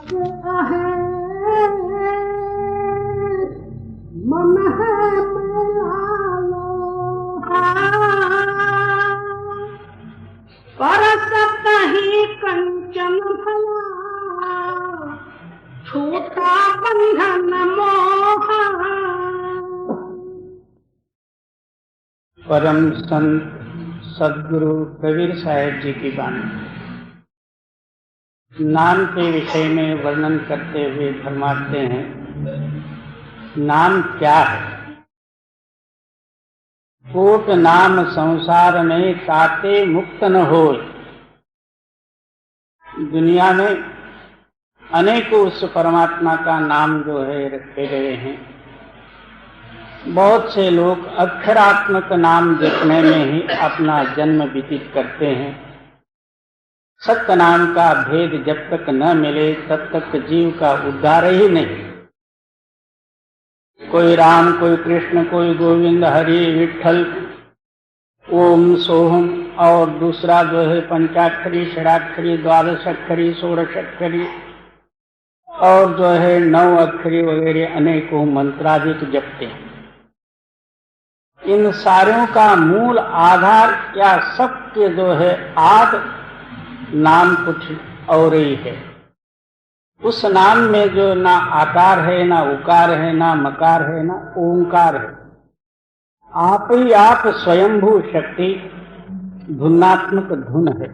है मन है मैला लोहा, परसत ही कंचन भला, छूटा बंधन मोहा। परम संत सदगुरु कबीर साहिब जी की वाणी नाम के विषय में वर्णन करते हुए फरमाते हैं, नाम क्या है? कोट नाम संसार में ताते मुक्त न होय। दुनिया में अनेकों उस परमात्मा का नाम जो है रखे गए हैं। बहुत से लोग अक्षरात्मक नाम जपने में ही अपना जन्म व्यतीत करते हैं। सत्य नाम का भेद जब तक न मिले तब तक जीव का उद्धार ही नहीं। कोई राम, कोई कृष्ण, कोई गोविंद, हरि, विठल, ओम, सोहम और दूसरा जो है पंचाक्षरी, षडाक्षरी, द्वादशाक्षरी, षोडशाक्षरी और जो है 9 अक्षरी वगैरह अनेकों मंत्रादिक जपते हैं। इन सारों का मूल आधार या सबके जो है आद नाम कुछ और ही है। उस नाम में जो ना आकार है, ना उकार है, ना मकार है, ना ओंकार है। आप ही आप स्वयंभू शक्ति धुनात्मक धुन है।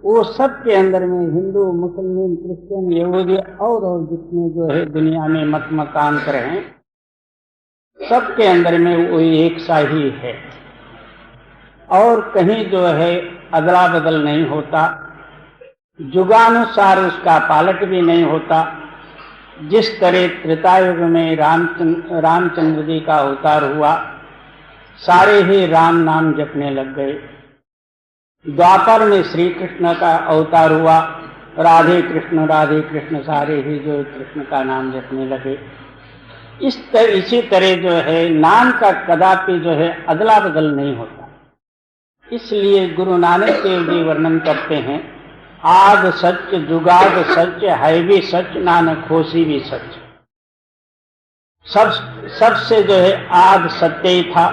वो सबके अंदर में हिंदू, मुसलमान, क्रिश्चियन, यहूदी और जितने जो है दुनिया में मत मतांतर हैं, सबके अंदर में वही एक सा ही है और कहीं जो है अदला बदल नहीं होता। युगानुसार उसका पालट भी नहीं होता। जिस तरह त्रेतायुग में रामचंद्र जी का अवतार हुआ, सारे ही राम नाम जपने लग गए। द्वापर में श्री कृष्ण का अवतार हुआ, राधे कृष्ण सारे ही जो कृष्ण का नाम जपने लगे। इसी तरह जो है नाम का कदापि जो है अदला बदल नहीं होता। इसलिए गुरु नानक देव जी वर्णन करते हैं, आद सच, जुगाद सच, है भी सच, नानक होसी भी सच। सबसे जो है आद सत्य ही था।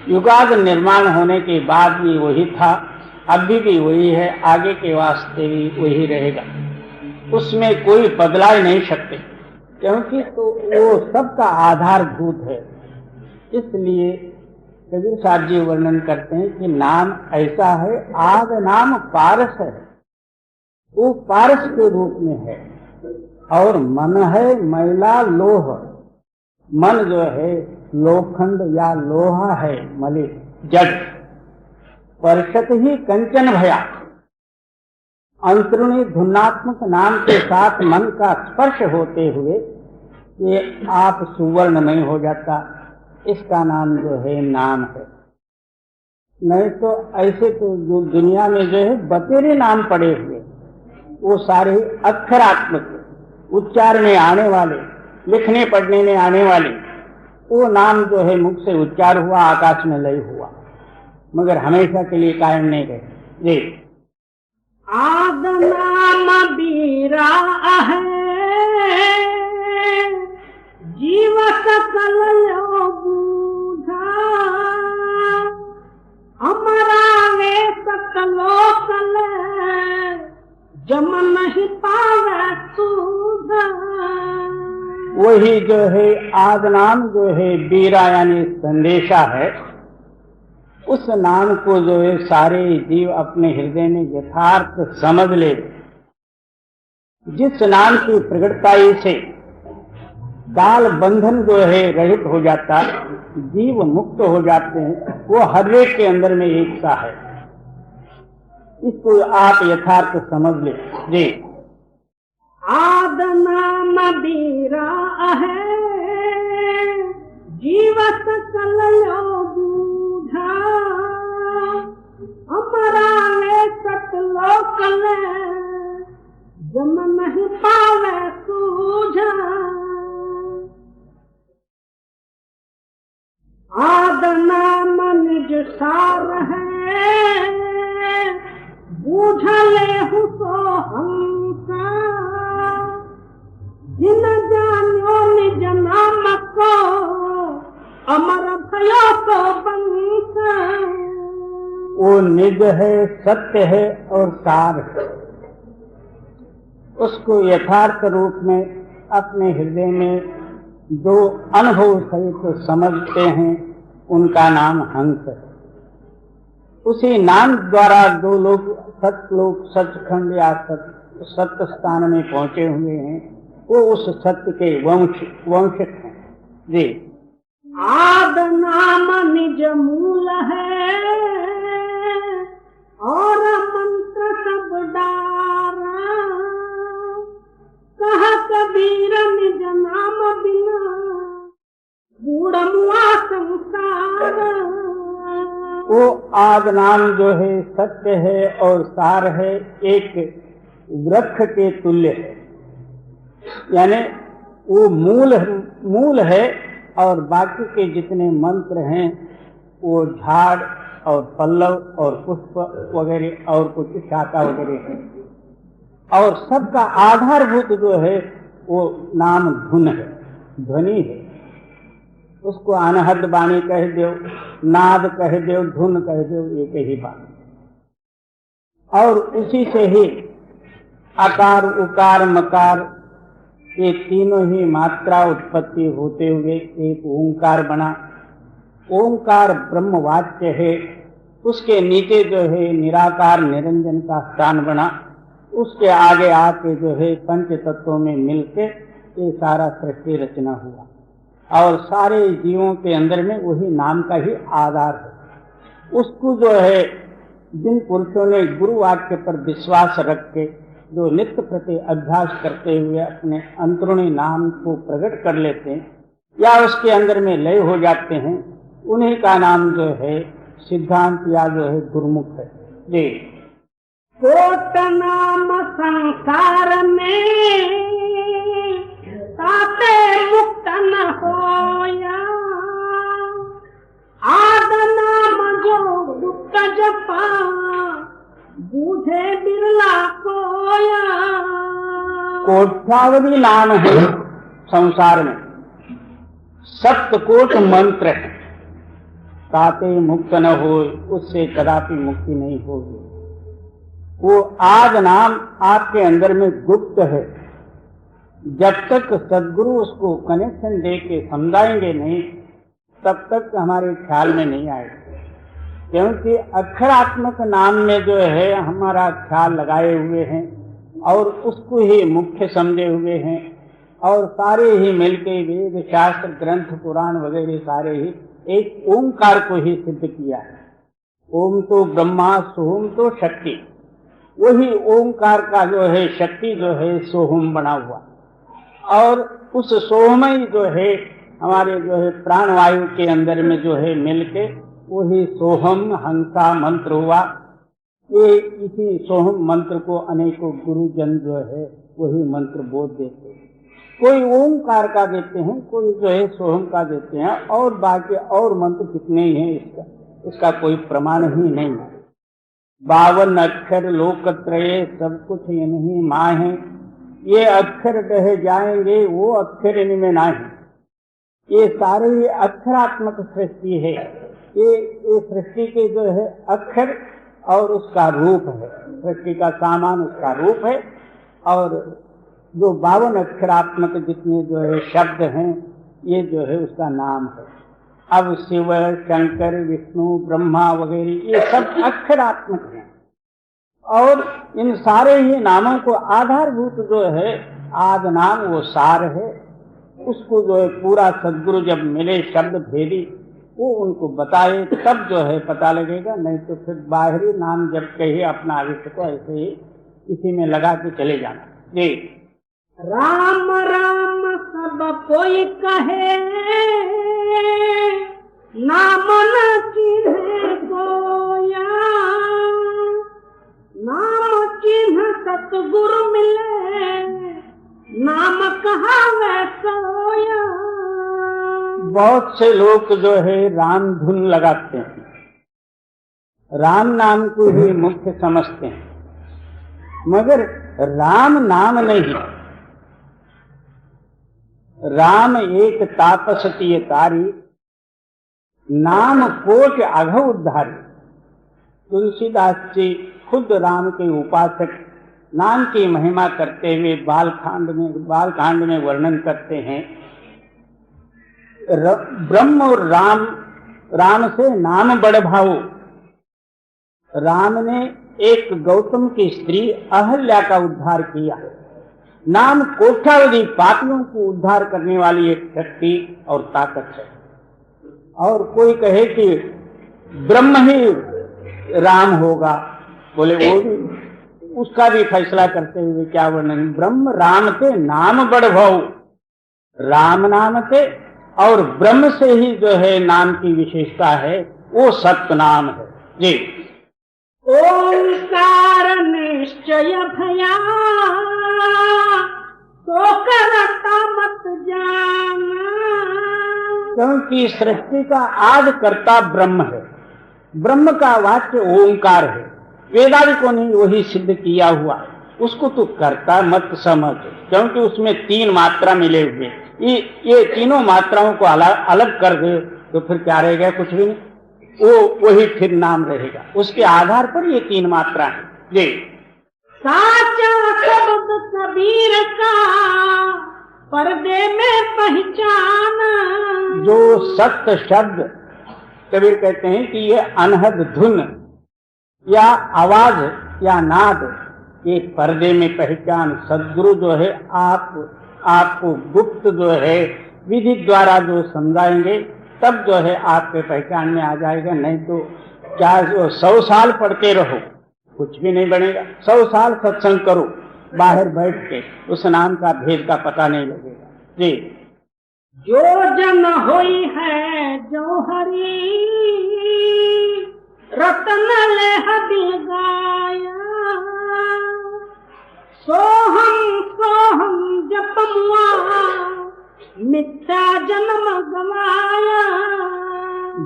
युगाद निर्माण होने के बाद भी वही था, अभी भी वही है, आगे के वास्ते भी वही रहेगा। उसमें कोई बदला ही नहीं सकते, क्योंकि तो वो सबका आधारभूत है। इसलिए कबीर साहब जी वर्णन करते हैं कि नाम ऐसा है, आद नाम पारस है, वो पारस के रूप में है। और मन है मैला लोह, मन जो है लोखंड या लोहा है, मलिन जड़। परसत ही कंचन भया, अंतरुणी धुनात्मक नाम के साथ मन का स्पर्श होते हुए ये आप सुवर्णमय हो जाता। इसका नाम जो है नाम है। नहीं तो ऐसे तो जो दुनिया में जो है बतेरे नाम पड़े हुए, वो सारे अक्षरात्मक उच्चार में आने वाले, लिखने पढ़ने में आने वाले, वो नाम जो है मुख से उच्चार हुआ, आकाश में लय हुआ, मगर हमेशा के लिए कायम नहीं रहे। जी, आद नाम बीरा है, जीव सकल बूझा, हमारा वे सकलो कल, जम नहीं पावे सूझा। वही जो है आद नाम जो है बीरा यानी संदेशा है। उस नाम को जो है सारे जीव अपने हृदय में यथार्थ समझ ले। जिस नाम की प्रगटताई से काल बंधन जो है रहित हो जाता, जीव मुक्त हो जाते हैं, वो हर एक के अंदर में एक सा है। इसको आप यथार्थ समझ ले। जी, आद नाम बीरा है, जीव सकल बूझा, हमारा ले सकलो कल, जम नहीं पावे सूझा। आद नाम निज सार है, बूझ ले सो हमका, जिन जान्यो निज नाम को अमर भयो तो बंस। वो निज है, सत्य है और सार है। उसको यथार्थ रूप में अपने हृदय में जो अनुभव सहित समझते हैं, उनका नाम हंस है। उसी नाम द्वारा जो लोग सतलोक, सचखंड या सत्य स्थान में पहुंचे हुए हैं, वो उस सत्य के वंशक हैं। जी, आद नाम निज मूल है और मंत्र सब डारा। कहा कबीर निज नाम बिना बूढ़ मुआ संसार। वो आद नाम जो है सत्य है और सार है, एक वृक्ष के तुल्य है। यानी वो मूल है और बाकी के जितने मंत्र हैं वो झाड़ और पल्लव और पुष्प वगैरह और कुछ शाखा वगैरह है। और सबका आधारभूत जो है वो नाम धुन है, ध्वनि है। उसको अनहद बाणी कह दो, नाद कह दो, धुन कह दो, एक ही बात। और उसी से ही आकार, उकार, मकार, ये तीनों ही मात्रा उत्पत्ति होते हुए एक ओंकार बना। ओंकार ब्रह्मवाच्य है। उसके नीचे जो है निराकार निरंजन का स्थान बना। उसके आगे आके जो है पंच तत्वों में मिलके ये सारा सृष्टि रचना हुआ। और सारे जीवों के अंदर में वही नाम का ही आधार है। उसको जो है जिन पुरुषों ने गुरु वाक्य पर विश्वास रख के जो नित्य प्रति अभ्यास करते हुए अपने अंतरूणी नाम को प्रकट कर लेते हैं या उसके अंदर में लय हो जाते हैं, उन्हीं का नाम जो है सिद्धांत या जो है गुरुमुख है। जी, कोट नाम संसार में ताते मुक्त न होया। आद नाम जो गुप्त जपा बूझे बिरला कोया। कोट्यावधि नाम है संसार में, सप्तकोट मंत्र है। ताते मुक्त न हो, उससे कदापि मुक्ति नहीं होगी। वो आद नाम आपके अंदर में गुप्त है। जब तक सद्गुरु उसको कनेक्शन दे के समझाएंगे नहीं, तब तक हमारे ख्याल में नहीं आएगा। क्योंकि अक्षरात्मक नाम में जो है हमारा ख्याल लगाए हुए हैं और उसको ही मुख्य समझे हुए हैं। और सारे ही मिलके वेद, शास्त्र, ग्रंथ, पुराण वगैरह सारे ही एक ओंकार को ही सिद्ध किया है। ओम तो ब्रह्मा, सोहम तो शक्ति। वही ओंकार का जो है शक्ति जो है सोहम बना हुआ। और उस सोहमय जो है हमारे जो है प्राणवायु के अंदर में जो है मिलके वही सोहम हंसा मंत्र हुआ। ये इसी सोहम मंत्र को अनेकों गुरुजन जो है वही मंत्र बोध देते हैं। कोई ओंकार का देते हैं, कोई जो है सोहम का देते हैं, और बाकी और मंत्र कितने ही हैं, इसका कोई प्रमाण ही नहीं है। 52 अक्षर लोकत्रय सब कुछ इन्हीं माँ है। ये अक्षर कहे जाएंगे, वो अक्षर इनमें ना है। ये सारे ही अक्षरात्मक सृष्टि है। ये सृष्टि के जो है अक्षर और उसका रूप है, सृष्टि का सामान उसका रूप है। और जो 52 अक्षरात्मक जितने जो है शब्द हैं, ये जो है उसका नाम है। अब शिव, शंकर, विष्णु, ब्रह्मा वगैरह ये सब अक्षरात्मक हैं। और इन सारे ही नामों को आधारभूत जो है आद नाम वो सार है। उसको जो है पूरा सद्गुरु जब मिले शब्द भेदी वो उनको बताए, तब जो है पता लगेगा। नहीं तो फिर बाहरी नाम जब कहे अपना आविष्ट को ऐसे ही इसी में लगा के चले जाना। जी, राम राम सब कोई कहे, नाम न चिन्हे कोया। नाम चिन्ह सतगुरु मिले, नाम कहावे सोया। बहुत से लोग जो है राम धुन लगाते हैं, राम नाम को ही मुख्य समझते हैं, मगर राम नाम नहीं। राम एक तापस तिय तारी, नाम कोट अघ उद्धारी। तुलसीदास जी खुद राम के उपासक नाम की महिमा करते हुए बालकांड में वर्णन करते हैं। ब्रह्म और राम से नाम बड़ भाऊ। राम ने एक गौतम की स्त्री अहल्या का उद्धार किया। नाम कोठावधि पापियों को उद्धार करने वाली एक शक्ति और ताकत है। और कोई कहे कि ब्रह्म ही राम होगा, बोले वो भी, उसका भी फैसला करते हुए क्या वर्णन, ब्रह्म राम ते नाम बड़ भाऊ। राम नाम ते और ब्रह्म से ही जो है नाम की विशेषता है, वो सत्य नाम है जी। ओंकार निश्चय भया तो करता मत जाना। क्योंकि सृष्टि का आदि कर्ता ब्रह्म है। ब्रह्म का वाक्य ओंकार है। वेदांतों ने वही सिद्ध किया हुआ, उसको तो कर्ता मत समझ, क्योंकि उसमें 3 मात्रा मिले हुए। ये तीनों मात्राओं को अलग कर दे तो फिर क्या रहेगा, कुछ भी नहीं। वही फिर नाम रहेगा, उसके आधार पर ये 3 मात्रा है जी। साचा शब्द कबीर का पर्दे में पहचान। जो सत्य शब्द कबीर कहते हैं कि ये अनहद धुन या आवाज या नाद, ये पर्दे में पहचान। सदगुरु जो है आपको गुप्त जो है विधि द्वारा जो समझाएंगे, तब जो है आपके पहचान में आ जाएगा। नहीं तो क्या 100 साल पढ़ते रहो, कुछ भी नहीं बनेगा। 100 साल सत्संग करो बाहर बैठ के, उस नाम का भेद का पता नहीं लगेगा जी। जो जन होई है जो हरी, रतन लेह दिल गाया। सोहम जपमुआ मिथ्या जन्म गवाया।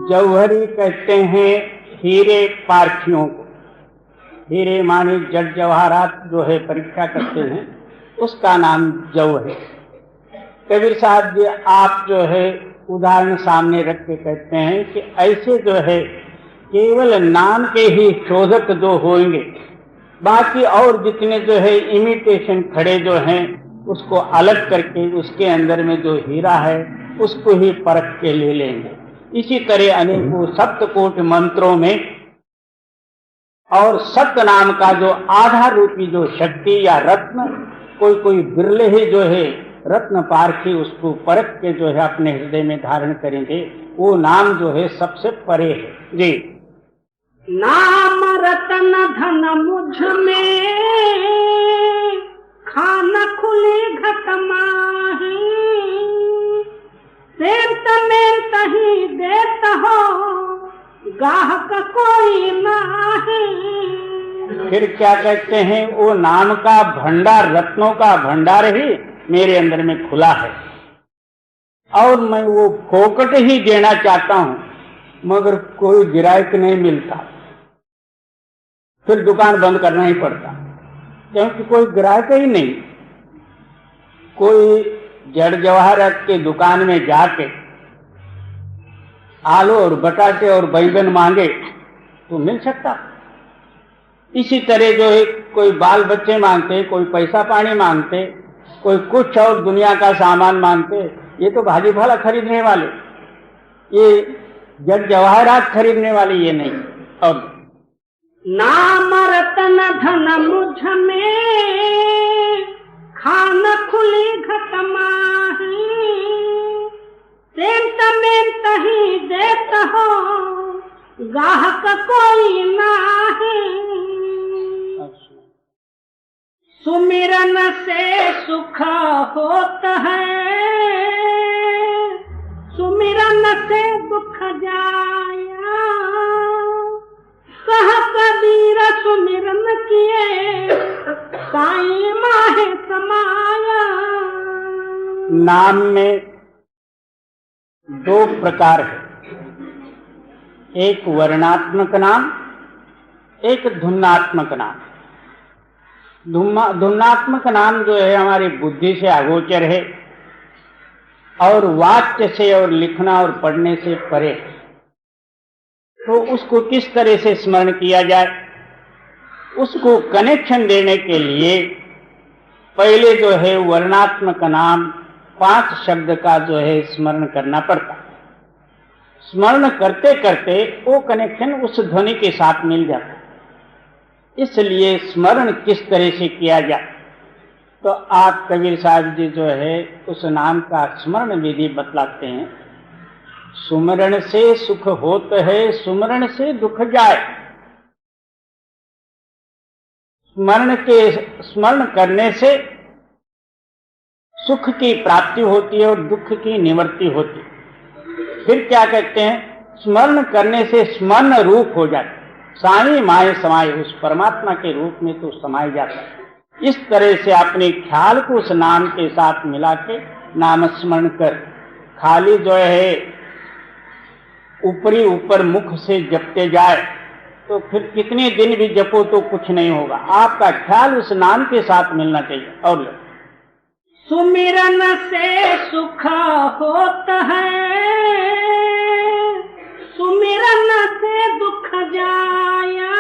जौहरी कहते हैं हीरे पार्थियों को। हीरे माने जड़ जवाहरात जो है परीक्षा करते हैं, उसका नाम जौहर है। कबीर साहब जी आप जो है उदाहरण सामने रख के कहते हैं कि ऐसे जो है केवल नाम के ही शोधक जो होंगे, बाकी और जितने जो है इमिटेशन खड़े जो हैं, उसको अलग करके उसके अंदर में जो हीरा है उसको ही परख के ले लेंगे। इसी तरह अनेकों सप्तकोट मंत्रों में और सत्य नाम का जो आधार रूपी जो शक्ति या रत्न, कोई बिरले ही जो है रत्न पारखी उसको परख के जो है अपने हृदय में धारण करेंगे, वो नाम जो है सबसे परे है जी। नाम रतन धन मुझ में, खाना खुले घट माही। सेवत में तही देत हो, गाहक कोई नाही। फिर क्या कहते हैं, वो नाम का भंडार, रत्नों का भंडार ही मेरे अंदर में खुला है, और मैं वो फोकट ही देना चाहता हूं, मगर कोई गिरायक नहीं मिलता, फिर दुकान बंद करना ही पड़ता, क्योंकि कोई ग्राहक ही नहीं। कोई जड़ जवाहरात के दुकान में जाके आलू और बटाटे और बैंगन मांगे तो मिल सकता। इसी तरह जो है कोई बाल बच्चे मांगते, कोई पैसा पानी मांगते, कोई कुछ और दुनिया का सामान मांगते, ये तो भाजी भाला खरीदने वाले, ये जड़ जवाहरात खरीदने वाले ये नहीं। अब नाम रतन धन मुझ में, खान खुली घट माही। सेंत में तही देत हो, गाहक कोई नाही। सुमिरन से सुख होत है, सुमिरन से दुख जाया। कह कबीर सुमिरन किए, साईं माहे समाया। नाम में 2 प्रकार है, एक वर्णात्मक नाम, एक धुनात्मक नाम। धुनात्मक नाम जो है हमारी बुद्धि से अगोचर है, और वाक्य से और लिखना और पढ़ने से परे, तो उसको किस तरह से स्मरण किया जाए? उसको कनेक्शन देने के लिए पहले जो है वर्णात्मक नाम 5 शब्द का जो है स्मरण करना पड़ता। स्मरण करते करते वो कनेक्शन उस ध्वनि के साथ मिल जाता। इसलिए स्मरण किस तरह से किया जाए, तो आप कबीर साहब जी जो है उस नाम का स्मरण विधि बतलाते हैं। सुमरण से सुख होत है, सुमरण से दुख जाए। स्मरण करने से सुख की प्राप्ति होती है और दुख की निवृत्ति होती है। फिर क्या कहते हैं? स्मरण करने से स्मरण रूप हो जाता, साई माए समाये, उस परमात्मा के रूप में तो समाये जाता है। इस तरह से अपने ख्याल को उस नाम के साथ मिला के नाम स्मरण कर, खाली जो है ऊपर मुख से जपते जाए तो फिर कितने दिन भी जपो तो कुछ नहीं होगा। आपका ख्याल उस नाम के साथ मिलना चाहिए। और सुमिरन से सुख होता है, सुमिरन से दुख जाया।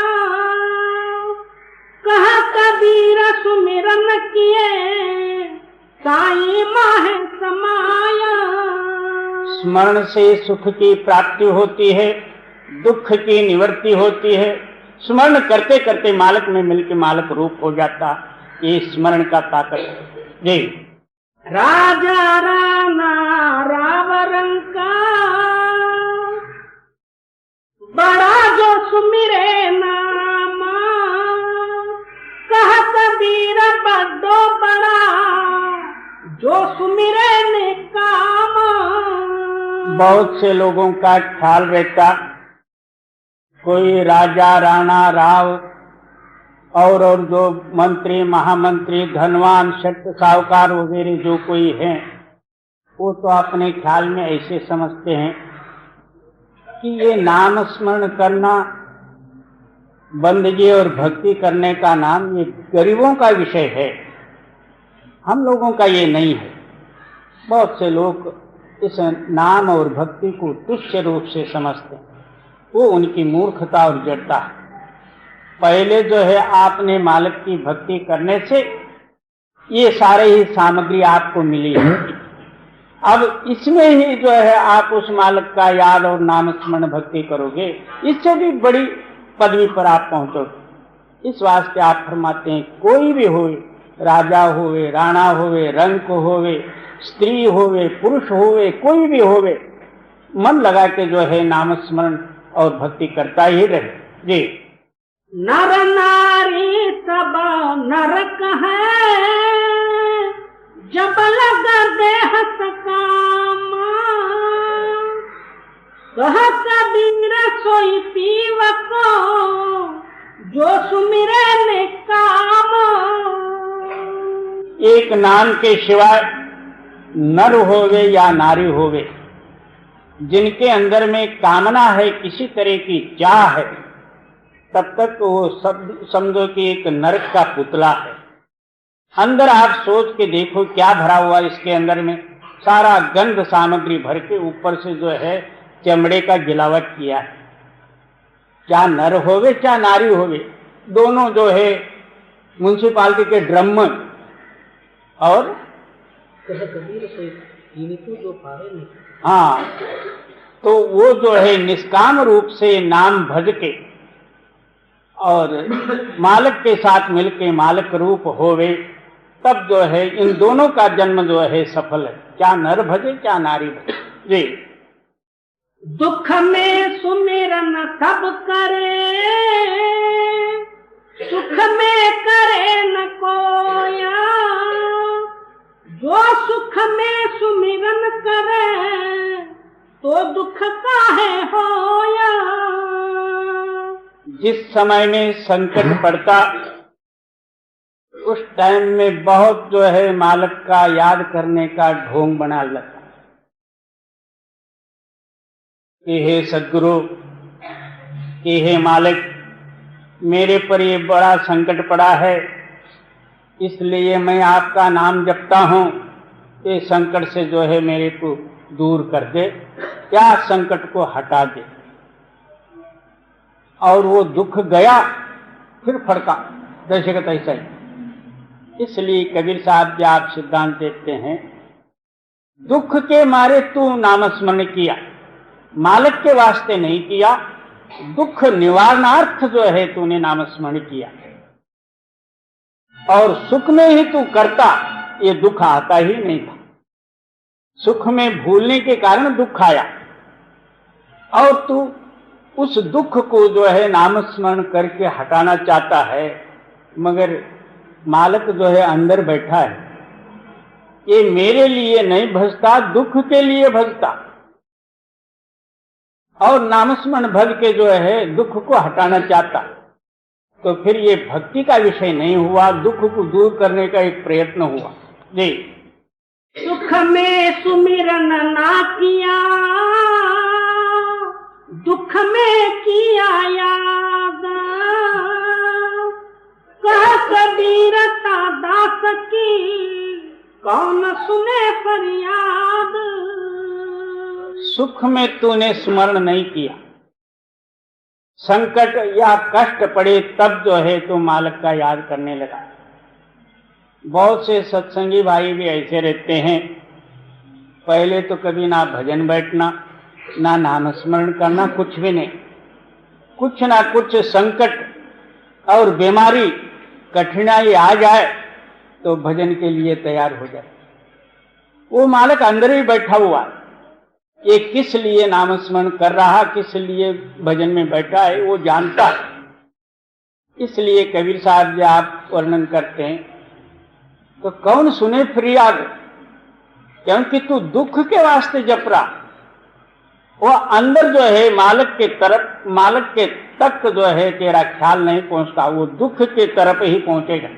कहा कबीर सुमिरन किए, साई माहे समाया। स्मरण से सुख की प्राप्ति होती है, दुख की निवृत्ति होती है। स्मरण करते करते मालक में मिलकर मालक रूप हो जाता। ये स्मरण का ताकत है। जी। राजा राणा रावण का बड़ा जो सुमिरे नामा। कहा कबीर बड्डो बड़ा जो सुमिरे ने कामा। बहुत से लोगों का ख्याल रहता, कोई राजा राणा राव और जो मंत्री महामंत्री धनवान शक्त साहूकार वगैरह जो कोई हैं, वो तो अपने ख्याल में ऐसे समझते हैं कि ये नाम स्मरण करना, बंदगी और भक्ति करने का नाम ये गरीबों का विषय है, हम लोगों का ये नहीं है। बहुत से लोग इस नाम और भक्ति को तुच्छ रूप से समझते हैं, वो उनकी मूर्खता और जड़ता है। पहले जो है आपने मालिक की भक्ति करने से ये सारे ही सामग्री आपको मिली है। अब इसमें ही जो है आप उस मालिक का याद और नाम स्मरण भक्ति करोगे, इससे भी बड़ी पदवी पर आप पहुंचोगे। इस वास्ते आप फरमाते हैं कोई भी होवे, राजा होवे, राणा होवे, रंक होवे, स्त्री होवे, पुरुष होवे, कोई भी होवे, मन लगा के जो है नाम स्मरण और भक्ति करता ही रहे। जी। नर नारी सब नरक है, जब लग देह सकामा। कहा कबीर सोई पीव को जो सुमिरे ने कामा। एक नाम के सिवाय नर होवे या नारी होवे, जिनके अंदर में कामना है, किसी तरह की चाह है, तब तक वो सब समझो कि एक नरक का पुतला है। अंदर आप सोच के देखो क्या भरा हुआ इसके अंदर में, सारा गंध सामग्री भर के ऊपर से जो है चमड़े का गिलावट किया है। क्या नर होवे क्या नारी होवे, दोनों जो है म्युनिसिपालिटी के ड्रम और हाँ, तो वो जो है निष्काम रूप से नाम भज के और मालिक के साथ मिलके मालिक रूप होवे, तब जो है इन दोनों का जन्म जो है सफल है। क्या नर भजे क्या नारी भजे। जी। दुख में सुमिरन सब करे, सुख में करे न कोया। जो सुख में सुमिरन करे, तो दुख काहे होया। जिस समय में संकट पड़ता, उस टाइम में बहुत जो है मालिक का याद करने का ढोंग बना लेता कि हे सद्गुरु, कि हे मालिक, मेरे पर ये बड़ा संकट पड़ा है, इसलिए मैं आपका नाम जपता हूँ। ये संकट से जो है मेरे को दूर कर दे या संकट को हटा दे। और वो दुख गया फिर फड़का, जैसे का तैसा ही। इसलिए कबीर साहब जी आप सिद्धांत देते हैं, दुख के मारे तू नामस्मरण किया, मालिक के वास्ते नहीं किया। दुख निवारणार्थ जो है तूने नामस्मरण किया, और सुख में ही तू करता, ये दुख आता ही नहीं था। सुख में भूलने के कारण दुख आया, और तू उस दुख को जो है नामस्मरण करके हटाना चाहता है, मगर मालिक जो है अंदर बैठा है, ये मेरे लिए नहीं भजता, दुख के लिए भजता, और नामस्मरण भज के जो है दुख को हटाना चाहता। तो फिर ये भक्ति का विषय नहीं हुआ, दुख को दूर करने का एक प्रयत्न हुआ। जी, सुख में सुमिरन ना किया, दुख में किया याद, कह कबीर दास की कौन सुने फरियाद। सुख में तूने स्मरण नहीं किया, संकट या कष्ट पड़े तब जो है तू मालिक का याद करने लगा। बहुत से सत्संगी भाई भी ऐसे रहते हैं, पहले तो कभी ना भजन बैठना, ना नाम स्मरण करना, कुछ भी नहीं। कुछ ना कुछ संकट और बीमारी कठिनाई आ जाए तो भजन के लिए तैयार हो जाए। वो मालिक अंदर ही बैठा हुआ, ये किस लिए नामस्मरण कर रहा, किस लिए भजन में बैठा है, वो जानता है। इसलिए कबीर साहब जी आप वर्णन करते हैं, तो कौन सुने फरियाद, क्योंकि तू दुख के वास्ते जप रहा, वो अंदर जो है मालिक के तरफ, मालिक के तक जो है तेरा ख्याल नहीं पहुंचता, वो दुख के तरफ ही पहुंचेगा।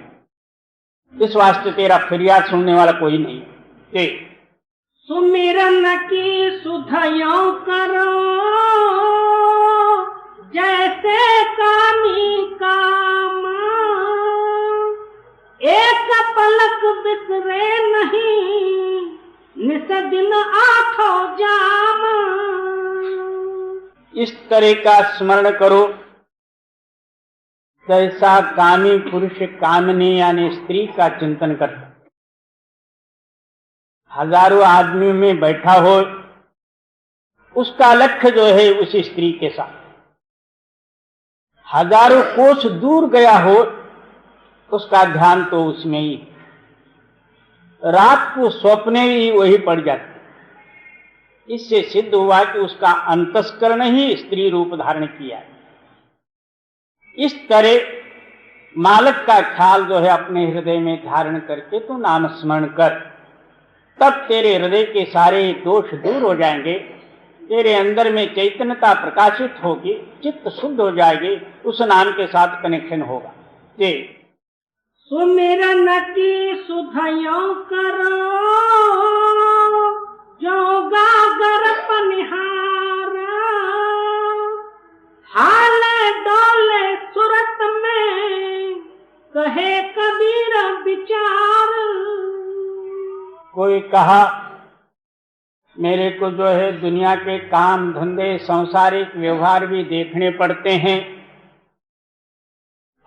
इस वास्ते तेरा फरियाद सुनने वाला कोई नहीं है। सुमिरन की सुधयो करो, जैसे कामी काम, एक पलक बिसरे नहीं, निस दिन आठों जाम। इस तरह का स्मरण करो जैसा कामी पुरुष कामनी यानी स्त्री का चिंतन करता, हजारों आदमियों में बैठा हो, उसका लक्ष्य जो है उसी स्त्री के साथ। हजारों कोस दूर गया हो, उसका ध्यान तो उसमें ही। रात को स्वप्ने भी वही पड़ जाते। इससे सिद्ध हुआ कि उसका अंतस्करण ही स्त्री रूप धारण किया है। इस तरह मालिक का ख्याल जो है अपने हृदय में धारण करके तो नाम स्मरण कर, तब तेरे हृदय के सारे दोष दूर हो जाएंगे, तेरे अंदर में चैतन्यता प्रकाशित होगी, चित्त शुद्ध हो जाएगी, उस नाम के साथ कनेक्शन होगा। जी, सुमिरन की सुधयो करो, जो गागर पनिहारा, हाल डोले सुरत में, कहे कबीर विचार। कोई कहा मेरे को जो है दुनिया के काम धंधे सांसारिक व्यवहार भी देखने पड़ते हैं,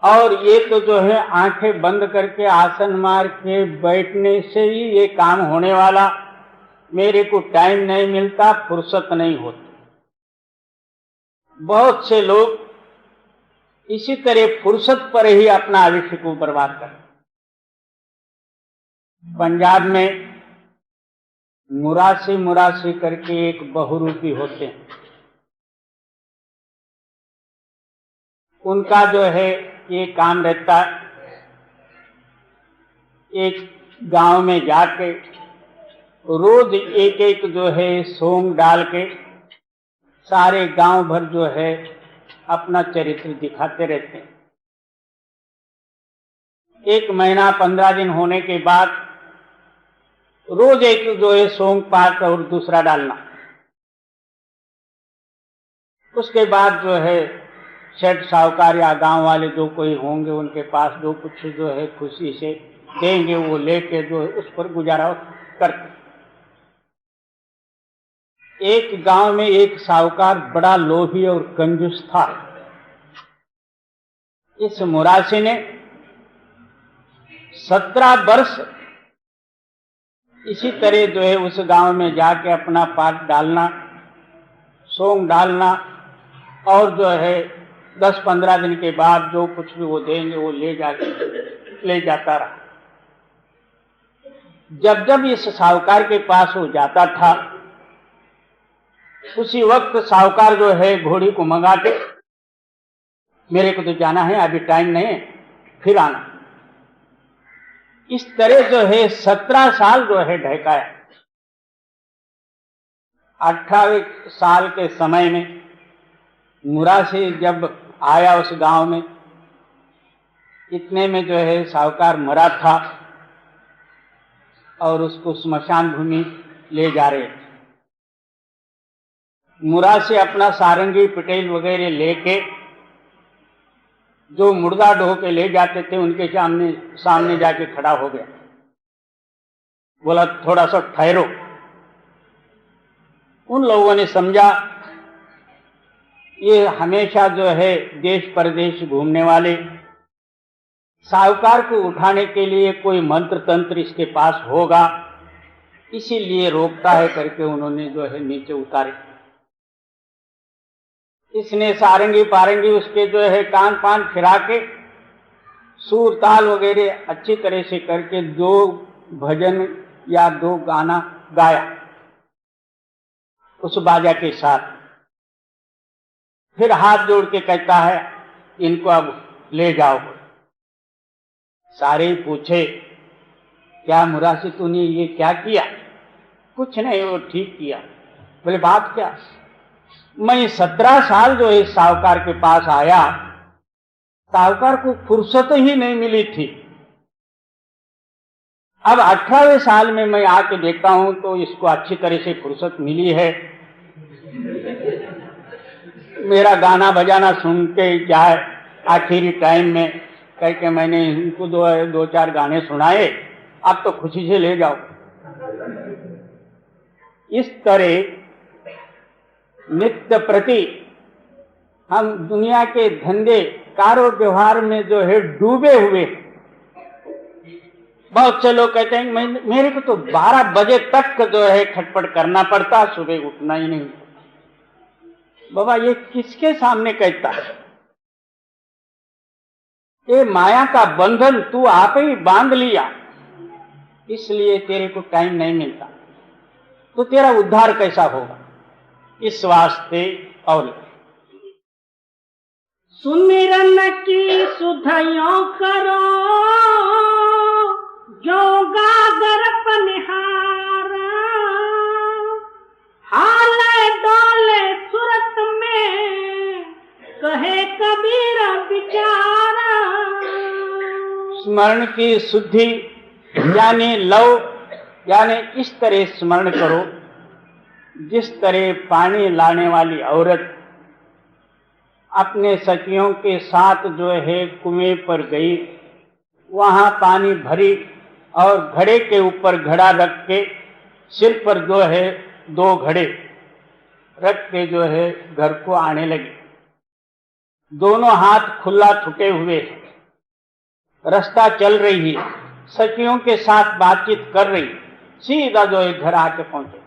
और ये तो जो है आंखें बंद करके आसन मार के बैठने से ही ये काम होने वाला, मेरे को टाइम नहीं मिलता, फुर्सत नहीं होती। बहुत से लोग इसी तरह फुर्सत पर ही अपना आयुष्य को बर्बाद करते। पंजाब में मुरासी करके एक बहुरूपी होते हैं, उनका जो है ये काम रहता है, एक गांव में जाके रोज एक एक जो है सोंग डाल के सारे गांव भर जो है अपना चरित्र दिखाते रहते हैं। 1 महीना 15 दिन होने के बाद रोज एक जो है सोंग पाठ और दूसरा डालना। उसके बाद जो है सेठ साहूकार या गांव वाले जो कोई होंगे उनके पास जो कुछ जो है खुशी से देंगे, वो लेके जो है उस पर गुजारा करते। एक गांव में एक साहूकार बड़ा लोभी और कंजूस था। इस मुरासी ने 17 वर्ष इसी तरह जो है उस गांव में जाके अपना पाट डालना, सोंग डालना, और जो है 10-15 दिन के बाद जो कुछ भी वो देंगे वो ले जाता रहा। जब जब इस साहूकार के पास वो जाता था, उसी वक्त साहूकार जो है घोड़ी को मंगाते, मेरे को तो जाना है, अभी टाइम नहीं है, फिर आना। इस तरह जो है 17 साल जो है ढकाया। 18वें साल के समय में मुरासी जब आया उस गांव में, इतने में जो है साहूकार मरा था और उसको स्मशान भूमि ले जा रहे थे। मुरासी अपना सारंगी पिटेल वगैरह लेके जो मुर्दा ढो के ले जाते थे उनके सामने जाके खड़ा हो गया, बोला थोड़ा सा ठहरो। उन लोगों ने समझा ये हमेशा जो है देश परदेश घूमने वाले साहूकार को उठाने के लिए कोई मंत्र तंत्र इसके पास होगा, इसीलिए रोकता है करके उन्होंने जो है नीचे उतारे। इसने सारंगी पारंगी उसके जो है कान पान फिरा के सूर ताल वगैरह अच्छी तरह से करके 2 भजन या 2 गाना गाया उस बाजा के साथ। फिर हाथ जोड़ के कहता है इनको अब ले जाओ। सारे पूछे क्या मुरासी तूने ये क्या किया? कुछ नहीं, वो ठीक किया। बोले बात क्या? मैं 17 साल जो इस साहूकार के पास आया, साहूकार को फुर्सत ही नहीं मिली थी। अब 18वें साल में मैं आके देखता हूं तो इसको अच्छी तरह से फुर्सत मिली है। मेरा गाना बजाना सुन के जाए, आखिरी टाइम में कह के मैंने इनको 2-4 गाने सुनाए, अब तो खुशी से ले जाओ। इस तरह नित्य प्रति हम दुनिया के धंधे कारो व्यवहार में जो है डूबे हुए। बहुत से लोग कहते हैं मेरे को तो 12 बजे तक जो है खटपट करना पड़ता, सुबह उठना ही नहीं। बाबा ये किसके सामने कहता है? ये माया का बंधन तू आप ही बांध लिया, इसलिए तेरे को टाइम नहीं मिलता, तो तेरा उद्धार कैसा होगा? इस वास्ते और सुमिरन की सुधयो करो, जो गागर पनिहार, हाले डोले सूरत में, कहे कबीर बिचारा। स्मरण की शुद्धि यानी लव, यानी इस तरह स्मरण करो जिस तरह पानी लाने वाली औरत अपने सखियों के साथ जो है कुएं पर गई, वहां पानी भरी और घड़े के ऊपर घड़ा रख के सिर पर जो है 2 घड़े रख के जो है घर को आने लगी। दोनों हाथ खुला छुटे हुए, रास्ता चल रही है, सखियों के साथ बातचीत कर रही, सीधा जो है घर आके पहुंचे।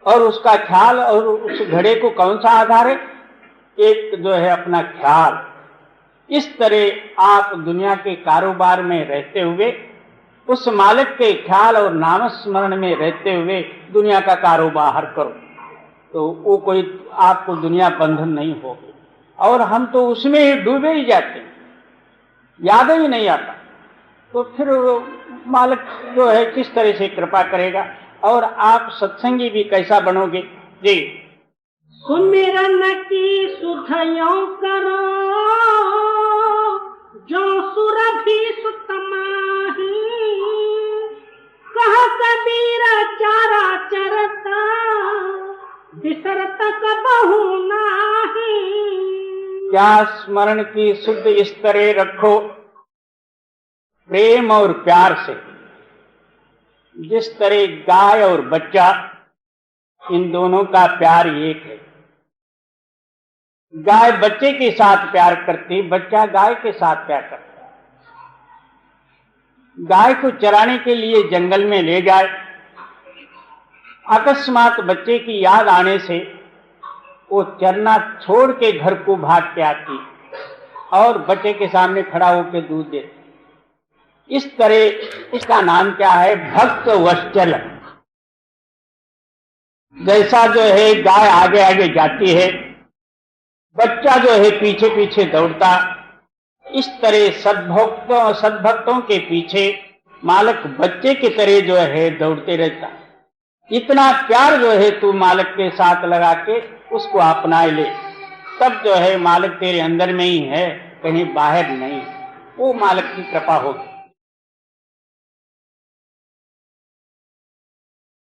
और उसका ख्याल और उस घड़े को कौन सा आधार है? एक जो है अपना ख्याल। इस तरह आप दुनिया के कारोबार में रहते हुए उस मालिक के ख्याल और नाम स्मरण में रहते हुए दुनिया का कारोबार करो, तो वो कोई आपको दुनिया बंधन नहीं होगी। और हम तो उसमें ही डूबे ही जाते हैं, याद ही नहीं आता, तो फिर मालिक जो है किस तरह से कृपा करेगा और आप सत्संगी भी कैसा बनोगे? जी, सुमिरन की सुधयो करो, जो सुरभि सुतमाही, कह कबीर चारा चरता, बिसरत कबहू नाही। क्या स्मरण की शुद्ध इस तरह रखो, प्रेम और प्यार से, जिस तरह गाय और बच्चा, इन दोनों का प्यार एक है। गाय बच्चे के साथ प्यार करती, बच्चा गाय के साथ प्यार करता। गाय को चराने के लिए जंगल में ले जाए, अकस्मात बच्चे की याद आने से वो चरना छोड़ के घर को भाग के आती और बच्चे के सामने खड़ा होकर दूध देती। इस तरह इसका नाम क्या है? भक्त वत्सल। जैसा जो है गाय आगे आगे जाती है, बच्चा जो है पीछे पीछे दौड़ता, इस तरह सद्भक्तों के पीछे मालिक बच्चे की तरह जो है दौड़ते रहता। इतना प्यार जो है तू मालिक के साथ लगा के उसको अपना ले, तब जो है मालिक तेरे अंदर में ही है, कहीं बाहर नहीं। वो मालिक की कृपा होगी।